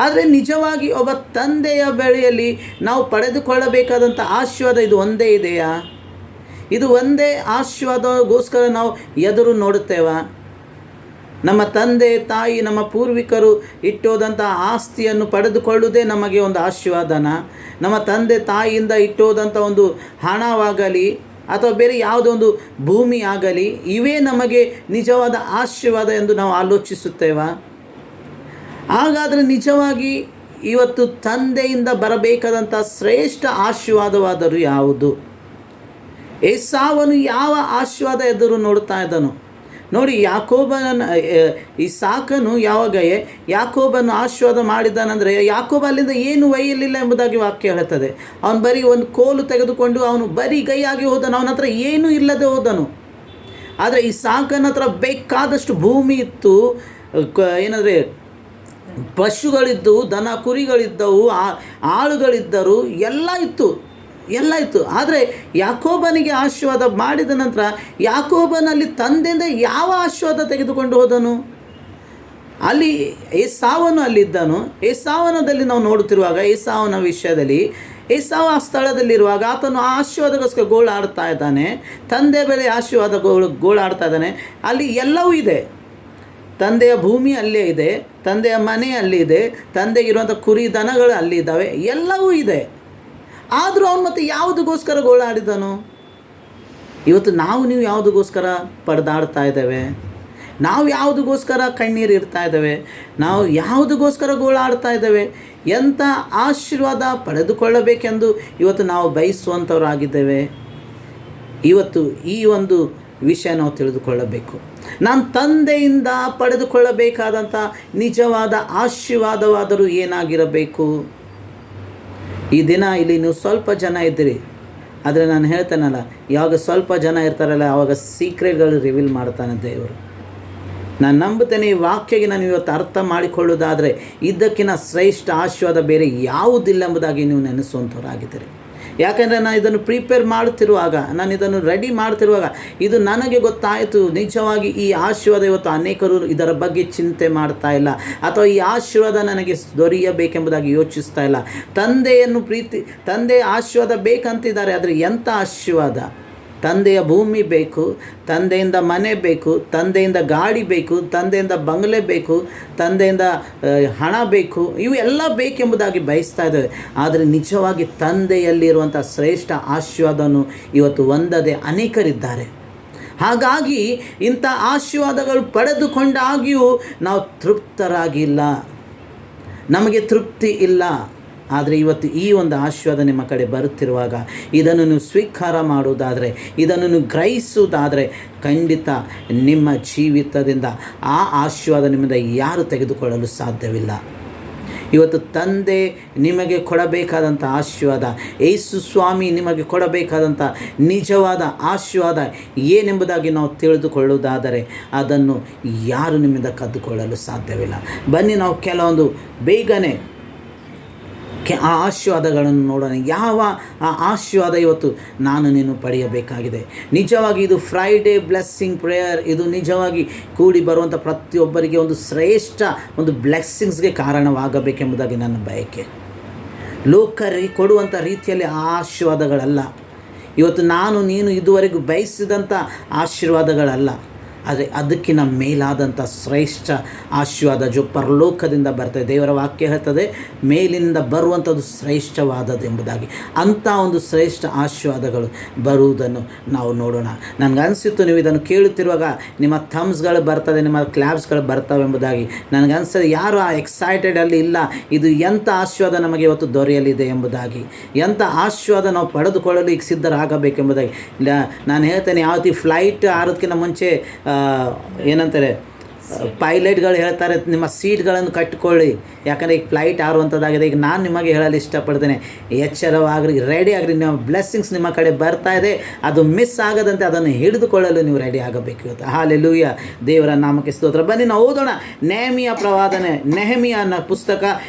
ಆದರೆ ನಿಜವಾಗಿ ಒಬ್ಬ ತಂದೆಯ ಬಳಿಯಲ್ಲಿ ನಾವು ಪಡೆದುಕೊಳ್ಳಬೇಕಾದಂಥ ಆಶೀರ್ವಾದ ಇದು ಒಂದೇ ಇದೆಯಾ? ಇದು ಒಂದೇ ಆಶೀರ್ವಾದಗೋಸ್ಕರ ನಾವು ಎದುರು ನೋಡುತ್ತೇವಾ? ನಮ್ಮ ತಂದೆ ತಾಯಿ ನಮ್ಮ ಪೂರ್ವಿಕರು ಇಟ್ಟೋದಂಥ ಆಸ್ತಿಯನ್ನು ಪಡೆದುಕೊಳ್ಳುವುದೇ ನಮಗೆ ಒಂದು ಆಶೀರ್ವಾದನ? ನಮ್ಮ ತಂದೆ ತಾಯಿಯಿಂದ ಇಟ್ಟೋದಂಥ ಒಂದು ಹಣವಾಗಲಿ ಅಥವಾ ಬೇರೆ ಯಾವುದೋ ಒಂದು ಭೂಮಿ ಆಗಲಿ, ಇವೇ ನಮಗೆ ನಿಜವಾದ ಆಶೀರ್ವಾದ ಎಂದು ನಾವು ಆಲೋಚಿಸುತ್ತೇವಾ? ಹಾಗಾದರೆ ನಿಜವಾಗಿ ಇವತ್ತು ತಂದೆಯಿಂದ ಬರಬೇಕಾದಂಥ ಶ್ರೇಷ್ಠ ಆಶೀರ್ವಾದವಾದರೂ ಯಾವುದು? ಏಸಾವನು ಯಾವ ಆಶೀರ್ವಾದ ಎದುರು ನೋಡ್ತಾ ಇದ್ದನು? ನೋಡಿ, ಇಸಾಕನು ಯಾವಾಗ ಯಾಕೋಬನು ಆಶೀರ್ವಾದ ಮಾಡಿದ್ದಾನಂದರೆ, ಯಾಕೋಬ ಅಲ್ಲಿಂದ ಏನು ಒಯ್ಯಲಿಲ್ಲ ಎಂಬುದಾಗಿ ವಾಕ್ಯ ಹೇಳುತ್ತದೆ. ಅವನು ಬರೀ ಒಂದು ಕೋಲು ತೆಗೆದುಕೊಂಡು ಅವನು ಬರೀ ಕೈಯಾಗಿ ಹೋದನು, ಅವನ ಹತ್ರ ಏನೂ ಇಲ್ಲದೆ ಹೋದನು. ಆದರೆ ಇಸಾಕನ ಹತ್ರ ಬೇಕಾದಷ್ಟು ಭೂಮಿ ಇತ್ತು, ಏನಂದರೆ ಪಶುಗಳಿದ್ದು, ದನ ಕುರಿಗಳಿದ್ದವು, ಆಳುಗಳಿದ್ದರು, ಎಲ್ಲ ಇತ್ತು. ಆದರೆ ಯಾಕೋಬನಿಗೆ ಆಶೀರ್ವಾದ ಮಾಡಿದ ನಂತರ ಯಾಕೋಬನಲ್ಲಿ ತಂದೆಯಿಂದ ಯಾವ ಆಶೀರ್ವಾದ ತೆಗೆದುಕೊಂಡು ಹೋದನು? ಅಲ್ಲಿ ಏಸಾವನು ಅಲ್ಲಿದ್ದನು. ಏಸಾವನದಲ್ಲಿ ನಾವು ನೋಡುತ್ತಿರುವಾಗ, ಏಸಾವನ ವಿಷಯದಲ್ಲಿ ಏಸಾವ ಆ ಸ್ಥಳದಲ್ಲಿರುವಾಗ ಆತನು ಆಶೀರ್ವಾದಗೋಸ್ಕರ ಗೋಳಾಡ್ತಾ ಇದ್ದಾನೆ. ತಂದೆ ಬೆಲೆ ಆಶೀರ್ವಾದ ಗೋಳಾಡ್ತಾ ಇದ್ದಾನೆ. ಅಲ್ಲಿ ಎಲ್ಲವೂ ಇದೆ. ತಂದೆಯ ಭೂಮಿ ಅಲ್ಲೇ ಇದೆ, ತಂದೆಯ ಮನೆ ಅಲ್ಲಿ ಇದೆ, ತಂದೆಗಿರುವಂಥ ಕುರಿ ದನಗಳು ಅಲ್ಲಿ ಇದ್ದಾವೆ, ಎಲ್ಲವೂ ಇದೆ. ಆದರೂ ಅವನು ಮತ್ತೆ ಯಾವುದಕ್ಕೋಸ್ಕರ ಗೋಳಾಡಿದನು? ಇವತ್ತು ನೀವು ಯಾವುದಕ್ಕೋಸ್ಕರ ಪಡೆದಾಡ್ತಾ ಇದ್ದೇವೆ? ನಾವು ಯಾವುದಕ್ಕೋಸ್ಕರ ಕಣ್ಣೀರು ಇಡ್ತಾ ಇದ್ದೇವೆ? ನಾವು ಯಾವುದಕ್ಕೋಸ್ಕರ ಗೋಳಾಡ್ತಾ ಇದ್ದೇವೆ? ಎಂಥ ಆಶೀರ್ವಾದ ಪಡೆದುಕೊಳ್ಳಬೇಕೆಂದು ಇವತ್ತು ನಾವು ಬಯಸುವಂಥವರಾಗಿದ್ದೇವೆ. ಇವತ್ತು ಈ ಒಂದು ವಿಷಯ ನಾವು ತಿಳಿದುಕೊಳ್ಳಬೇಕು. ನಾನು ತಂದೆಯಿಂದ ಪಡೆದುಕೊಳ್ಳಬೇಕಾದಂಥ ನಿಜವಾದ ಆಶೀರ್ವಾದವಾದರೂ ಏನಾಗಿರಬೇಕು? ಈ ದಿನ ಇಲ್ಲಿ ನೀವು ಸ್ವಲ್ಪ ಜನ ಇದ್ದೀರಿ, ಆದರೆ ನಾನು ಹೇಳ್ತೇನಲ್ಲ, ಯಾವಾಗ ಸ್ವಲ್ಪ ಜನ ಇರ್ತಾರಲ್ಲ ಆವಾಗ ಸೀಕ್ರೆಟ್ಗಳು ರಿವೀಲ್ ಮಾಡ್ತಾನೆ ದೇವರು. ನಾನು ನಂಬುತ್ತೇನೆ, ಈ ವಾಕ್ಯಗೆ ನಾನು ಇವತ್ತು ಅರ್ಥ ಮಾಡಿಕೊಳ್ಳೋದಾದರೆ ಇದಕ್ಕಿಂತ ಶ್ರೇಷ್ಠ ಆಶೀರ್ವಾದ ಬೇರೆ ಯಾವುದಿಲ್ಲ ಎಂಬುದಾಗಿ ನೀವು ನೆನೆಸುವಂಥವ್ರಾಗಿದ್ದೀರಿ. ಯಾಕೆಂದರೆ ನಾನು ಇದನ್ನು ಪ್ರಿಪೇರ್ ಮಾಡುತ್ತಿರುವಾಗ, ನಾನು ಇದನ್ನು ರೆಡಿ ಮಾಡ್ತಿರುವಾಗ ಇದು ನನಗೆ ಗೊತ್ತಾಯಿತು, ನಿಜವಾಗಿ ಈ ಆಶೀರ್ವಾದ ಇವತ್ತು ಅನೇಕರು ಇದರ ಬಗ್ಗೆ ಚಿಂತೆ ಮಾಡ್ತಾ ಇಲ್ಲ, ಅಥವಾ ಈ ಆಶೀರ್ವಾದ ನನಗೆ ದೊರೆಯಬೇಕೆಂಬುದಾಗಿ ಯೋಚಿಸ್ತಾ ಇಲ್ಲ. ತಂದೆಯ ಆಶೀರ್ವಾದ ಬೇಕಂತಿದ್ದಾರೆ, ಆದರೆ ಎಂಥ ಆಶೀರ್ವಾದ? ತಂದೆಯ ಭೂಮಿ ಬೇಕು, ತಂದೆಯಿಂದ ಮನೆ ಬೇಕು, ತಂದೆಯಿಂದ ಗಾಡಿ ಬೇಕು, ತಂದೆಯಿಂದ ಬಂಗಲೆ ಬೇಕು, ತಂದೆಯಿಂದ ಹಣ ಬೇಕು, ಇವು ಎಲ್ಲ ಬೇಕೆಂಬುದಾಗಿ ಬಯಸ್ತಾ ಇದ್ದೇವೆ. ಆದರೆ ನಿಜವಾಗಿ ತಂದೆಯಲ್ಲಿರುವಂಥ ಶ್ರೇಷ್ಠ ಆಶೀರ್ವಾದವನ್ನು ಇವತ್ತು ಹೊಂದದೆ ಅನೇಕರಿದ್ದಾರೆ. ಹಾಗಾಗಿ ಇಂಥ ಆಶೀರ್ವಾದಗಳು ಪಡೆದುಕೊಂಡಾಗಿಯೂ ನಾವು ತೃಪ್ತರಾಗಿಲ್ಲ, ನಮಗೆ ತೃಪ್ತಿ ಇಲ್ಲ. ಆದರೆ ಇವತ್ತು ಈ ಒಂದು ಆಶೀರ್ವಾದ ನಿಮ್ಮ ಕಡೆ ಬರುತ್ತಿರುವಾಗ ಇದನ್ನು ನೀವು ಸ್ವೀಕಾರ ಮಾಡುವುದಾದರೆ, ಇದನ್ನು ನೀವು ಗ್ರಹಿಸುವುದಾದರೆ, ಖಂಡಿತ ನಿಮ್ಮ ಜೀವಿತದಿಂದ ಆ ಆಶೀರ್ವಾದ ನಿಮ್ಮಿಂದ ಯಾರು ತೆಗೆದುಕೊಳ್ಳಲು ಸಾಧ್ಯವಿಲ್ಲ. ಇವತ್ತು ತಂದೆ ನಿಮಗೆ ಕೊಡಬೇಕಾದಂಥ ಆಶೀರ್ವಾದ, ಯೇಸು ಸ್ವಾಮಿ ನಿಮಗೆ ಕೊಡಬೇಕಾದಂಥ ನಿಜವಾದ ಆಶೀರ್ವಾದ ಏನೆಂಬುದಾಗಿ ನಾವು ತಿಳಿದುಕೊಳ್ಳುವುದಾದರೆ ಅದನ್ನು ಯಾರು ನಿಮ್ಮಿಂದ ಕದ್ದುಕೊಳ್ಳಲು ಸಾಧ್ಯವಿಲ್ಲ. ಬನ್ನಿ ನಾವು ಕೆಲವೊಂದು ಬೇಗನೆ ಆ ಆಶೀರ್ವಾದಗಳನ್ನು ನೋಡೋಣ. ಯಾವ ಆ ಆಶೀರ್ವಾದ ಇವತ್ತು ನಾನು ನೀನು ಪಡೆಯಬೇಕಾಗಿದೆ? ನಿಜವಾಗಿ ಇದು ಫ್ರೈಡೇ ಬ್ಲೆಸ್ಸಿಂಗ್ ಪ್ರೇಯರ್, ಇದು ನಿಜವಾಗಿ ಕೂಡಿ ಬರುವಂಥ ಪ್ರತಿಯೊಬ್ಬರಿಗೆ ಒಂದು ಶ್ರೇಷ್ಠ ಒಂದು ಬ್ಲೆಸ್ಸಿಂಗ್ಸ್ಗೆ ಕಾರಣವಾಗಬೇಕೆಂಬುದಾಗಿ ನನ್ನ ಬಯಕೆ. ಲೋಕರಿಗೆ ಕೊಡುವಂಥ ರೀತಿಯಲ್ಲಿ ಆ ಆಶೀರ್ವಾದಗಳಲ್ಲ, ಇವತ್ತು ನಾನು ನೀನು ಇದುವರೆಗೂ ಬಯಸಿದಂಥ ಆಶೀರ್ವಾದಗಳಲ್ಲ, ಆದರೆ ಅದಕ್ಕಿಂತ ಮೇಲಾದಂಥ ಶ್ರೇಷ್ಠ ಆಶೀರ್ವಾದ ಪರಲೋಕದಿಂದ ಬರ್ತದೆ. ದೇವರ ವಾಕ್ಯ ಹೇಳ್ತದೆ, ಮೇಲಿನಿಂದ ಬರುವಂಥದ್ದು ಶ್ರೇಷ್ಠವಾದದ್ದು ಎಂಬುದಾಗಿ. ಅಂಥ ಒಂದು ಶ್ರೇಷ್ಠ ಆಶೀರ್ವಾದಗಳು ಬರುವುದನ್ನು ನಾವು ನೋಡೋಣ. ನನಗನ್ಸಿತ್ತು ನೀವು ಇದನ್ನು ಕೇಳುತ್ತಿರುವಾಗ ನಿಮ್ಮ ಥಮ್ಸ್ಗಳು ಬರ್ತದೆ, ನಿಮ್ಮ ಕ್ಲಾಪ್ಸ್ಗಳು ಬರ್ತವೆ ಎಂಬುದಾಗಿ. ನನಗನ್ಸದೆ ಯಾರು ಆ ಎಕ್ಸೈಟೆಡಲ್ಲಿ ಇಲ್ಲ, ಇದು ಎಂಥ ಆಶೀರ್ವಾದ ನಮಗೆ ಇವತ್ತು ದೊರೆಯಲಿದೆ ಎಂಬುದಾಗಿ, ಎಂಥ ಆಶೀರ್ವಾದ ನಾವು ಪಡೆದುಕೊಳ್ಳಲು ಈಗ ಸಿದ್ಧರಾಗಬೇಕೆಂಬುದಾಗಿ. ನಾನು ಹೇಳ್ತೇನೆ, ಯಾವ ರೀತಿ ಫ್ಲೈಟ್ ಹಾರೋದಕ್ಕಿಂತ ಮುಂಚೆ ಏನಂತಾರೆ ಪೈಲಟ್ಗಳು ಹೇಳ್ತಾರೆ, ನಿಮ್ಮ ಸೀಟ್ಗಳನ್ನು ಕಟ್ಟಿಕೊಳ್ಳಿ, ಯಾಕಂದರೆ ಈಗ ಫ್ಲೈಟ್ ಹಾರುವಂಥದ್ದಾಗಿದೆ. ಈಗ ನಾನು ನಿಮಗೆ ಹೇಳಲು ಇಷ್ಟಪಡ್ತೇನೆ, ಎಚ್ಚರವಾಗ್ರಿ, ರೆಡಿ ಆಗಿರಿ. ನಿಮ್ಮ ಬ್ಲೆಸ್ಸಿಂಗ್ಸ್ ನಿಮ್ಮ ಕಡೆ ಬರ್ತಾ ಇದೆ, ಅದು ಮಿಸ್ ಆಗದಂತೆ ಅದನ್ನು ಹಿಡಿದುಕೊಳ್ಳಲು ನೀವು ರೆಡಿ ಆಗಬೇಕು ಇವತ್ತು. ಹಲ್ಲೆಲೂಯಾ, ದೇವರ ನಾಮಕ್ಕೆ ಸ್ತೋತ್ರ. ಬನ್ನಿ ನಾವು ಓದೋಣ ನೆಹೆಮೀಯ ಪ್ರವಾದನೆ, ನೆಹೆಮೀಯ ಅನ್ನೋ ಪುಸ್ತಕ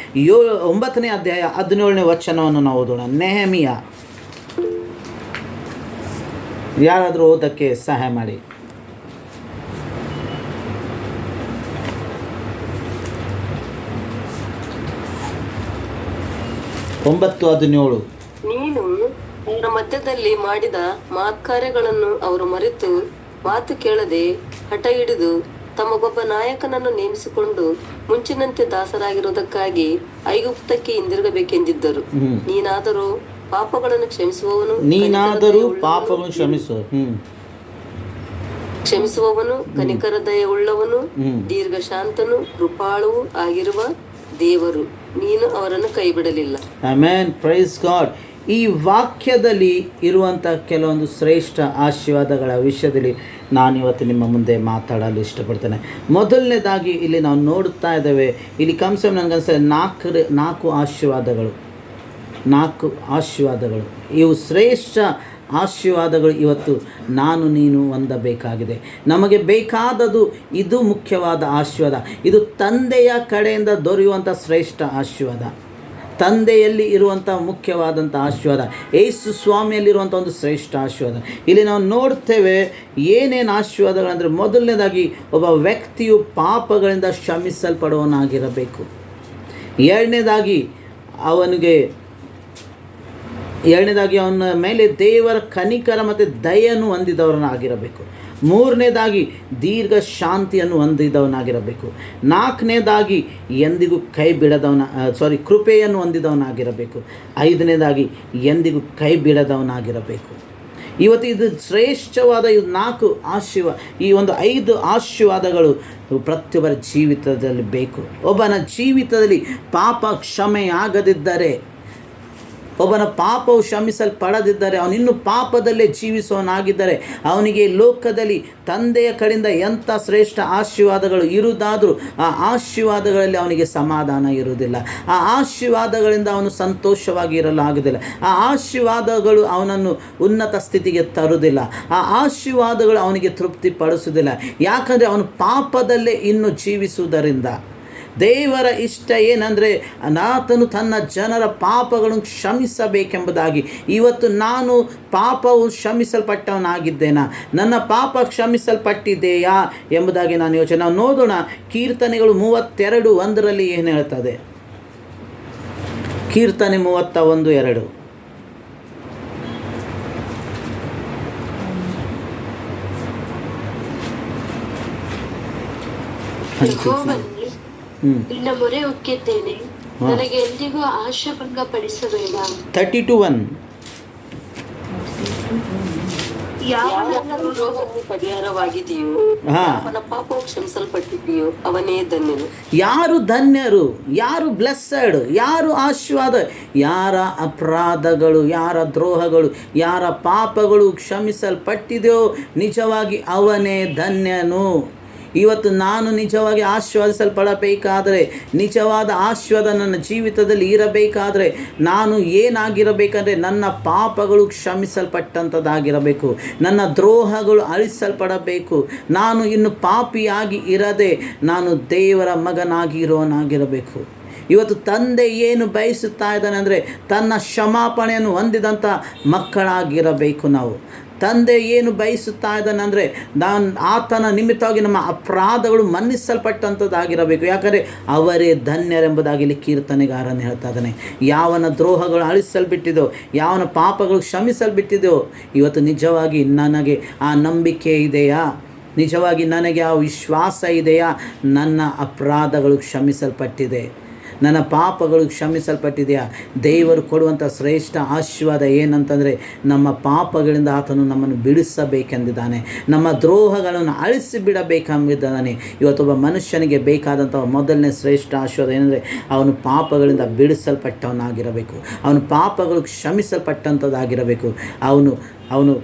9ನೇ ಅಧ್ಯಾಯ 17ನೇ ವಚನವನ್ನು ನಾವು ಓದೋಣ. ನೆಹೆಮೀಯ, ಯಾರಾದರೂ ಓದಕ್ಕೆ ಸಹಾಯ ಮಾಡಿ. 9:17. ನೀನು ಅವರ ಮಧ್ಯದಲ್ಲಿ ಮಾಡಿದ ಮಹತ್ಕಾರ್ಯಗಳನ್ನು ಅವರು ಮರೆತು ಮಾತು ಕೇಳದೆ ಹಠ ಹಿಡಿದು ತಮಗೊಬ್ಬ ನಾಯಕನನ್ನು ನೇಮಿಸಿಕೊಂಡು ಮುಂಚಿನಂತೆ ದಾಸರಾಗಿರುವುದಕ್ಕಾಗಿ ಐಗುಪ್ತಕ್ಕೆ ಹಿಂದಿರುಗಬೇಕೆಂದಿದ್ದರು. ನೀನಾದರೂ ಪಾಪಗಳನ್ನು ಕ್ಷಮಿಸುವವನು ಕನಿಕರ ದಯವುಳ್ಳವನು ದೀರ್ಘ ಶಾಂತನು ಕೃಪಾಳುವು ಆಗಿರುವ ದೇವರು, ನೀನು ಅವರನ್ನು ಕೈಬಿಡಲಿಲ್ಲ. ಆಮೆನ್. Praise God. ಈ ವಾಕ್ಯದಲ್ಲಿ ಇರುವಂಥ ಕೆಲವೊಂದು ಶ್ರೇಷ್ಠ ಆಶೀರ್ವಾದಗಳ ವಿಷಯದಲ್ಲಿ ನಾನು ಇವತ್ತು ನಿಮ್ಮ ಮುಂದೆ ಮಾತಾಡಲು ಇಷ್ಟಪಡ್ತೇನೆ. ಮೊದಲನೇದಾಗಿ ಇಲ್ಲಿ ನಾವು ನೋಡ್ತಾ ಇದ್ದೇವೆ, ಇಲ್ಲಿ ಕಮ್ಸೆ ನನಗನ್ಸ ನಾಲ್ಕು ಆಶೀರ್ವಾದಗಳು ಇವು ಶ್ರೇಷ್ಠ ಆಶೀರ್ವಾದಗಳು ಇವತ್ತು ನಾನು ನೀನು ಹೊಂದಬೇಕಾಗಿದೆ. ನಮಗೆ ಬೇಕಾದದು ಇದು ಮುಖ್ಯವಾದ ಆಶೀರ್ವಾದ. ಇದು ತಂದೆಯ ಕಡೆಯಿಂದ ದೊರೆಯುವಂಥ ಶ್ರೇಷ್ಠ ಆಶೀರ್ವಾದ, ತಂದೆಯಲ್ಲಿ ಇರುವಂಥ ಮುಖ್ಯವಾದಂಥ ಆಶೀರ್ವಾದ, ಯೇಸು ಸ್ವಾಮಿಯಲ್ಲಿರುವಂಥ ಒಂದು ಶ್ರೇಷ್ಠ ಆಶೀರ್ವಾದ. ಇಲ್ಲಿ ನಾವು ನೋಡ್ತೇವೆ ಏನೇನು ಆಶೀರ್ವಾದಗಳಂದರೆ, ಮೊದಲನೇದಾಗಿ ಒಬ್ಬ ವ್ಯಕ್ತಿಯು ಪಾಪಗಳಿಂದ ಕ್ಷಮಿಸಲ್ಪಡುವವನಾಗಿರಬೇಕು. ಎರಡನೇದಾಗಿ ಅವನ ಮೇಲೆ ದೇವರ ಕನಿಕರ ಮತ್ತು ದಯೆಯನ್ನು ಹೊಂದಿದವನಾಗಿರಬೇಕು. ಮೂರನೇದಾಗಿ ದೀರ್ಘ ಶಾಂತಿಯನ್ನು ಹೊಂದಿದವನಾಗಿರಬೇಕು. ನಾಲ್ಕನೇದಾಗಿ ಎಂದಿಗೂ ಕೃಪೆಯನ್ನು ಹೊಂದಿದವನಾಗಿರಬೇಕು. ಐದನೇದಾಗಿ ಎಂದಿಗೂ ಕೈ ಬಿಡದವನಾಗಿರಬೇಕು. ಇವತ್ತು ಇದು ಶ್ರೇಷ್ಠವಾದ ಈ ಒಂದು 5 ಆಶೀರ್ವಾದಗಳು ಪ್ರತಿಯೊಬ್ಬರ ಜೀವಿತದಲ್ಲಿ ಬೇಕು. ಒಬ್ಬನ ಜೀವಿತದಲ್ಲಿ ಪಾಪ ಕ್ಷಮೆಯಾಗದಿದ್ದರೆ, ಒಬ್ಬನ ಪಾಪವು ಕ್ಷಮಿಸಲ್ಪಡದಿದ್ದರೆ, ಅವನಿನ್ನೂ ಪಾಪದಲ್ಲೇ ಜೀವಿಸುವವನಾಗಿದ್ದರೆ, ಅವನಿಗೆ ಲೋಕದಲ್ಲಿ ತಂದೆಯ ಕಡೆಯಿಂದ ಎಂಥ ಶ್ರೇಷ್ಠ ಆಶೀರ್ವಾದಗಳು ಇರುವುದಾದರೂ ಆ ಆಶೀರ್ವಾದಗಳಲ್ಲಿ ಅವನಿಗೆ ಸಮಾಧಾನ ಇರುವುದಿಲ್ಲ. ಆ ಆಶೀರ್ವಾದಗಳಿಂದ ಅವನು ಸಂತೋಷವಾಗಿ ಇರಲಾಗುವುದಿಲ್ಲ. ಆ ಆಶೀರ್ವಾದಗಳು ಅವನನ್ನು ಉನ್ನತ ಸ್ಥಿತಿಗೆ ತರುವುದಿಲ್ಲ. ಆ ಆಶೀರ್ವಾದಗಳು ಅವನಿಗೆ ತೃಪ್ತಿ ಪಡಿಸುವುದಿಲ್ಲ. ಯಾಕಂದರೆ ಅವನು ಪಾಪದಲ್ಲೇ ಇನ್ನು ಜೀವಿಸುವುದರಿಂದ. ದೇವರ ಇಷ್ಟ ಏನಂದರೆ, ಆತನು ತನ್ನ ಜನರ ಪಾಪಗಳನ್ನು ಕ್ಷಮಿಸಬೇಕೆಂಬುದಾಗಿ. ಇವತ್ತು ನಾನು ಪಾಪವು ಕ್ಷಮಿಸಲ್ಪಟ್ಟವನಾಗಿದ್ದೇನಾ, ನನ್ನ ಪಾಪ ಕ್ಷಮಿಸಲ್ಪಟ್ಟಿದೆಯಾ ಎಂಬುದಾಗಿ ನಾನು ಯೋಚನೆ. ನಾವು ನೋಡೋಣ, ಕೀರ್ತನೆಗಳು 32:1 ಏನು ಹೇಳ್ತದೆ. ಕೀರ್ತನೆ 31:2. ನಿನ್ನ ಮೊರೆ ಹೊಕ್ಕಿದ್ದೇನೆ, ನನಗೆ ಎಂದಿಗೂ ಆಶಾಭಂಗ ಪಡಿಸಬೇಡ. 32:1. ಯಾವನ ರೋಗವು ಪರಿಹಾರವಾಗಿದೆಯೋ, ಅವನ ಪಾಪವು ಕ್ಷಮಿಸಲ್ಪಟ್ಟಿದೆಯೋ ಅವನೇ ಧನ್ಯನು. ಯಾರು ಧನ್ಯರು, ಯಾರು ಬ್ಲೆಸ್ಸಡ್, ಯಾರು ಆಶೀರ್ವಾದ, ಯಾರ ಅಪರಾಧಗಳು, ಯಾರ ದ್ರೋಹಗಳು, ಯಾರ ಪಾಪಗಳು ಕ್ಷಮಿಸಲ್ಪಟ್ಟಿದೆಯೋ ನಿಜವಾಗಿ ಅವನೇ ಧನ್ಯನು. ಇವತ್ತು ನಾನು ನಿಜವಾಗಿ ಆಶೀರ್ವದಿಸಲ್ಪಡಬೇಕಾದರೆ, ನಿಜವಾದ ಆಶೀರ್ವಾದ ನನ್ನ ಜೀವಿತದಲ್ಲಿ ಇರಬೇಕಾದರೆ, ನಾನು ಏನಾಗಿರಬೇಕಂದ್ರೆ ನನ್ನ ಪಾಪಗಳು ಕ್ಷಮಿಸಲ್ಪಟ್ಟಂಥದ್ದಾಗಿರಬೇಕು, ನನ್ನ ದ್ರೋಹಗಳು ಅಳಿಸಲ್ಪಡಬೇಕು. ನಾನು ಇನ್ನು ಪಾಪಿಯಾಗಿ ಇರದೆ ನಾನು ದೇವರ ಮಗನಾಗಿರೋನಾಗಿರಬೇಕು. ಇವತ್ತು ತಂದೆ ಏನು ಬಯಸುತ್ತಾ ಇದ್ದಾನೆ ಅಂದರೆ, ತನ್ನ ಕ್ಷಮಾಪಣೆಯನ್ನು ಹೊಂದಿದಂಥ ಮಕ್ಕಳಾಗಿರಬೇಕು ನಾವು. ತಂದೆ ಏನು ಬಯಸುತ್ತಾ ಇದ್ದಾನೆ ಅಂದರೆ, ಆತನ ನಿಮಿತ್ತವಾಗಿ ನಮ್ಮ ಅಪರಾಧಗಳು ಮನ್ನಿಸಲ್ಪಟ್ಟಂಥದ್ದಾಗಿರಬೇಕು. ಯಾಕಂದರೆ ಅವರೇ ಧನ್ಯರೆಂಬುದಾಗಿ ಇಲ್ಲಿ ಕೀರ್ತನೆಗಾರನು ಹೇಳ್ತಾ ಇದ್ದಾನೆ. ಯಾವನ ದ್ರೋಹಗಳು ಅಳಿಸಲ್ಬಿಟ್ಟಿದೋ, ಯಾವನ ಪಾಪಗಳು ಕ್ಷಮಿಸಲ್ಬಿಟ್ಟಿದೆಯೋ, ಇವತ್ತು ನಿಜವಾಗಿ ನನಗೆ ಆ ನಂಬಿಕೆ ಇದೆಯಾ, ನಿಜವಾಗಿ ನನಗೆ ಆ ವಿಶ್ವಾಸ ಇದೆಯಾ, ನನ್ನ ಅಪರಾಧಗಳು ಕ್ಷಮಿಸಲ್ಪಟ್ಟಿದೆ, ನನ್ನ ಪಾಪಗಳು ಕ್ಷಮಿಸಲ್ಪಟ್ಟಿದೆಯಾ. ದೇವರು ಕೊಡುವಂಥ ಶ್ರೇಷ್ಠ ಆಶೀರ್ವಾದ ಏನಂತಂದರೆ, ನಮ್ಮ ಪಾಪಗಳಿಂದ ಆತನು ನಮ್ಮನ್ನು ಬಿಡಿಸಬೇಕೆಂದಿದ್ದಾನೆ, ನಮ್ಮ ದ್ರೋಹಗಳನ್ನು ಅಳಿಸಿ ಬಿಡಬೇಕೆಂದಿದ್ದಾನೆ. ಇವತ್ತೊಬ್ಬ ಮನುಷ್ಯನಿಗೆ ಬೇಕಾದಂಥ ಮೊದಲನೇ ಶ್ರೇಷ್ಠ ಆಶೀರ್ವಾದ ಏನಂದರೆ, ಅವನು ಪಾಪಗಳಿಂದ ಬಿಡಿಸಲ್ಪಟ್ಟವನಾಗಿರಬೇಕು, ಅವನು ಪಾಪಗಳು ಕ್ಷಮಿಸಲ್ಪಟ್ಟಂಥದ್ದಾಗಿರಬೇಕು, ಅವನು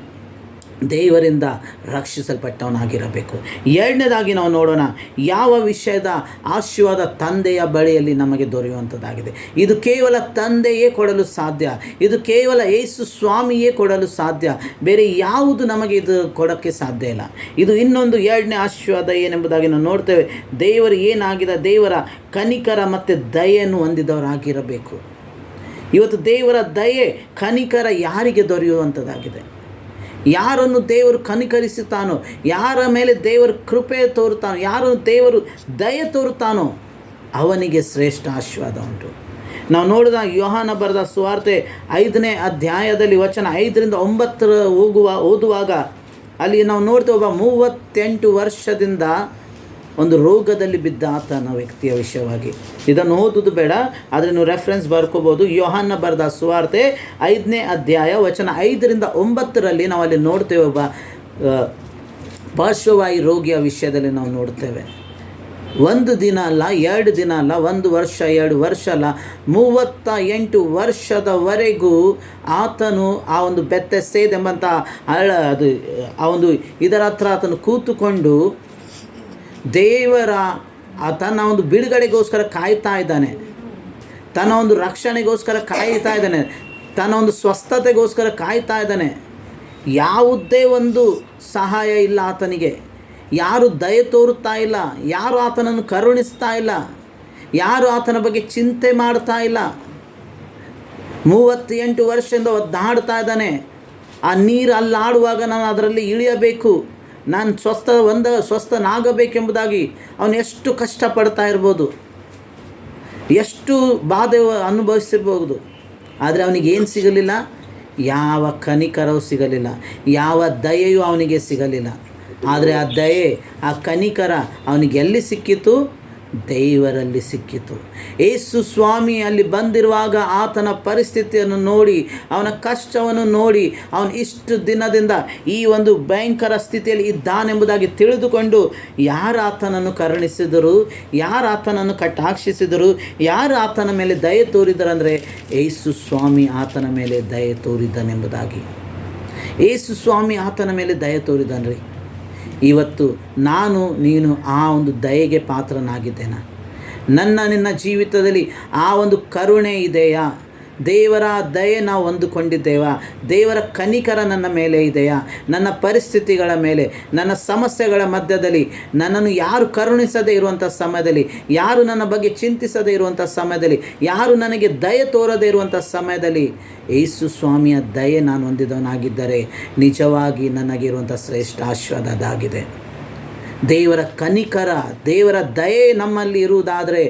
ದೇವರಿಂದ ರಕ್ಷಿಸಲ್ಪಟ್ಟವನಾಗಿರಬೇಕು. ಎರಡನೇದಾಗಿ ನಾವು ನೋಡೋಣ, ಯಾವ ವಿಷಯದ ಆಶೀರ್ವಾದ ತಂದೆಯ ಬಳಿಯಲ್ಲಿ ನಮಗೆ ದೊರೆಯುವಂಥದ್ದಾಗಿದೆ. ಇದು ಕೇವಲ ತಂದೆಯೇ ಕೊಡಲು ಸಾಧ್ಯ, ಇದು ಕೇವಲ ಯೇಸು ಸ್ವಾಮಿಯೇ ಕೊಡಲು ಸಾಧ್ಯ, ಬೇರೆ ಯಾವುದು ನಮಗೆ ಇದು ಕೊಡೋಕ್ಕೆ ಸಾಧ್ಯ ಇಲ್ಲ. ಇದು ಇನ್ನೊಂದು ಎರಡನೇ ಆಶೀರ್ವಾದ ಏನೆಂಬುದಾಗಿ ನಾವು ನೋಡ್ತೇವೆ. ದೇವರು ಏನಾಗಿದೆ, ದೇವರ ಕನಿಕರ ಮತ್ತು ದಯೆಯನ್ನು ಹೊಂದಿದವರಾಗಿರಬೇಕು. ಇವತ್ತು ದೇವರ ದಯೆ ಕನಿಕರ ಯಾರಿಗೆ ದೊರೆಯುವಂಥದ್ದಾಗಿದೆ, ಯಾರನ್ನು ದೇವರು ಕನಿಕರಿಸುತ್ತಾನೋ, ಯಾರ ಮೇಲೆ ದೇವರು ಕೃಪೆ ತೋರುತ್ತಾನೋ, ಯಾರನ್ನು ದೇವರು ದಯೆ ತೋರುತ್ತಾನೋ ಅವನಿಗೆ ಶ್ರೇಷ್ಠ ಆಶೀರ್ವಾದ ಉಂಟು. ನಾವು ನೋಡಿದಾಗ ಯೋಹಾನ ಬರೆದ ಸುವಾರ್ತೆ 5ನೇ ಅಧ್ಯಾಯದಲ್ಲಿ ವಚನ 5ರಿಂದ 9 ಓದುವಾಗ ಅಲ್ಲಿ ನಾವು ನೋಡ್ತೇವೆ, ಒಬ್ಬ 38 ವರ್ಷದಿಂದ ಒಂದು ರೋಗದಲ್ಲಿ ಬಿದ್ದ ಆತನ ವ್ಯಕ್ತಿಯ ವಿಷಯವಾಗಿ. ಇದನ್ನು ಓದೋದು ಬೇಡ, ಆದರೆ ನೀವು ರೆಫರೆನ್ಸ್ ಬರ್ಕೋಬೋದು. ಯೋಹಾನ ಬರೆದ ಸುವಾರ್ತೆ 5ನೇ ಅಧ್ಯಾಯ ವಚನ 5ರಿಂದ 9ರಲ್ಲಿ ನಾವು ಅಲ್ಲಿ ನೋಡ್ತೇವೆ, ಒಬ್ಬ ಪಾರ್ಶ್ವವಾಯು ರೋಗಿಯ ವಿಷಯದಲ್ಲಿ ನಾವು ನೋಡ್ತೇವೆ. 1 ದಿನ ಅಲ್ಲ, 2 ದಿನ ಅಲ್ಲ, 1 ವರ್ಷ 2 ವರ್ಷ ಅಲ್ಲ, 38 ವರ್ಷದವರೆಗೂ ಆತನು ಆ ಒಂದು ಬೆತ್ತೆಸೇದ್ ಎಂಬಂಥ ಇದರ ಹತ್ರ ಆತನು ಕೂತುಕೊಂಡು ತನ್ನ ಒಂದು ಬಿಡುಗಡೆಗೋಸ್ಕರ ಕಾಯ್ತಾ ಇದ್ದಾನೆ, ತನ್ನ ಒಂದು ರಕ್ಷಣೆಗೋಸ್ಕರ ಕಾಯ್ತಾ ಇದ್ದಾನೆ, ತನ್ನ ಒಂದು ಸ್ವಸ್ಥತೆಗೋಸ್ಕರ ಕಾಯ್ತಾ ಇದ್ದಾನೆ. ಯಾವುದೇ ಒಂದು ಸಹಾಯ ಇಲ್ಲ ಆತನಿಗೆ, ಯಾರು ದಯೆ ತೋರುತ್ತಾ ಇಲ್ಲ, ಯಾರು ಆತನನ್ನು ಕರುಣಿಸ್ತಾ ಇಲ್ಲ, ಯಾರು ಆತನ ಬಗ್ಗೆ ಚಿಂತೆ ಮಾಡ್ತಾ ಇಲ್ಲ. 38 ವರ್ಷದಿಂದ ಒದ್ದಾಡ್ತಾ ಇದ್ದಾನೆ. ಆ ನೀರು ಅಲ್ಲಾಡುವಾಗ ನಾನು ಅದರಲ್ಲಿ ಇಳಿಯಬೇಕು, ನಾನು ಸ್ವಸ್ಥನಾಗಬೇಕೆಂಬುದಾಗಿ ಅವನು ಎಷ್ಟು ಕಷ್ಟಪಡ್ತಾ ಇರ್ಬೋದು, ಎಷ್ಟು ಬಾಧೆ ಅನುಭವಿಸಿರ್ಬೋದು. ಆದರೆ ಅವನಿಗೇನು ಸಿಗಲಿಲ್ಲ? ಯಾವ ಕನಿಕರವೂ ಸಿಗಲಿಲ್ಲ, ಯಾವ ದಯೆಯೂ ಅವನಿಗೆ ಸಿಗಲಿಲ್ಲ. ಆದರೆ ಆ ದಯೆ, ಆ ಕನಿಕರ ಅವನಿಗೆ ಎಲ್ಲಿ ಸಿಕ್ಕಿತು? ದೇವರಲ್ಲಿ ಸಿಕ್ಕಿತು. ಯೇಸು ಸ್ವಾಮಿ ಅಲ್ಲಿ ಬಂದಿರುವಾಗ ಆತನ ಪರಿಸ್ಥಿತಿಯನ್ನು ನೋಡಿ, ಅವನ ಕಷ್ಟವನ್ನು ನೋಡಿ, ಅವನು ಇಷ್ಟು ದಿನದಿಂದ ಈ ಒಂದು ಭಯಂಕರ ಸ್ಥಿತಿಯಲ್ಲಿ ಇದ್ದಾನೆಂಬುದಾಗಿ ತಿಳಿದುಕೊಂಡು ಯಾರು ಆತನನ್ನು ಕರುಣಿಸಿದರು, ಯಾರು ಆತನನ್ನು ಕಟಾಕ್ಷಿಸಿದರು, ಯಾರು ಆತನ ಮೇಲೆ ದಯೆ ತೋರಿದರಂದರೆ ಯೇಸು ಸ್ವಾಮಿ ಆತನ ಮೇಲೆ ದಯೆ ತೋರಿದ್ದನೆಂಬುದಾಗಿ. ಯೇಸು ಸ್ವಾಮಿ ಆತನ ಮೇಲೆ ದಯೆ ತೋರಿದನ್ರಿ. ಇವತ್ತು ನಾನು ನೀನು ಆ ಒಂದು ದಯೆಗೆ ಪಾತ್ರನಾಗಿದ್ದೇನೆ. ನಿನ್ನ ಜೀವಿತದಲ್ಲಿ ಆ ಒಂದು ಕರುಣೆ ಇದೆಯಾ? ದೇವರ ದಯೆ ನಾವು ಹೊಂದಿಕೊಂಡಿದ್ದೇವಾ? ದೇವರ ಕನಿಕರ ನನ್ನ ಮೇಲೆ ಇದೆಯಾ? ನನ್ನ ಪರಿಸ್ಥಿತಿಗಳ ಮೇಲೆ, ನನ್ನ ಸಮಸ್ಯೆಗಳ ಮಧ್ಯದಲ್ಲಿ, ನನ್ನನ್ನು ಯಾರು ಕರುಣಿಸದೇ ಇರುವಂಥ ಸಮಯದಲ್ಲಿ, ಯಾರು ನನ್ನ ಬಗ್ಗೆ ಚಿಂತಿಸದೇ ಇರುವಂಥ ಸಮಯದಲ್ಲಿ, ಯಾರು ನನಗೆ ದಯೆ ತೋರದೇ ಇರುವಂಥ ಸಮಯದಲ್ಲಿ ಯೇಸು ಸ್ವಾಮಿಯ ದಯೆ ನಾನು ಹೊಂದಿದವನಾಗಿದ್ದರೆ ನಿಜವಾಗಿ ನನಗಿರುವಂಥ ಶ್ರೇಷ್ಠ ಆಶೀರ್ವಾದ ಅದಾಗಿದೆ. ದೇವರ ಕನಿಕರ, ದೇವರ ದಯೆ ನಮ್ಮಲ್ಲಿ ಇರುವುದಾದರೆ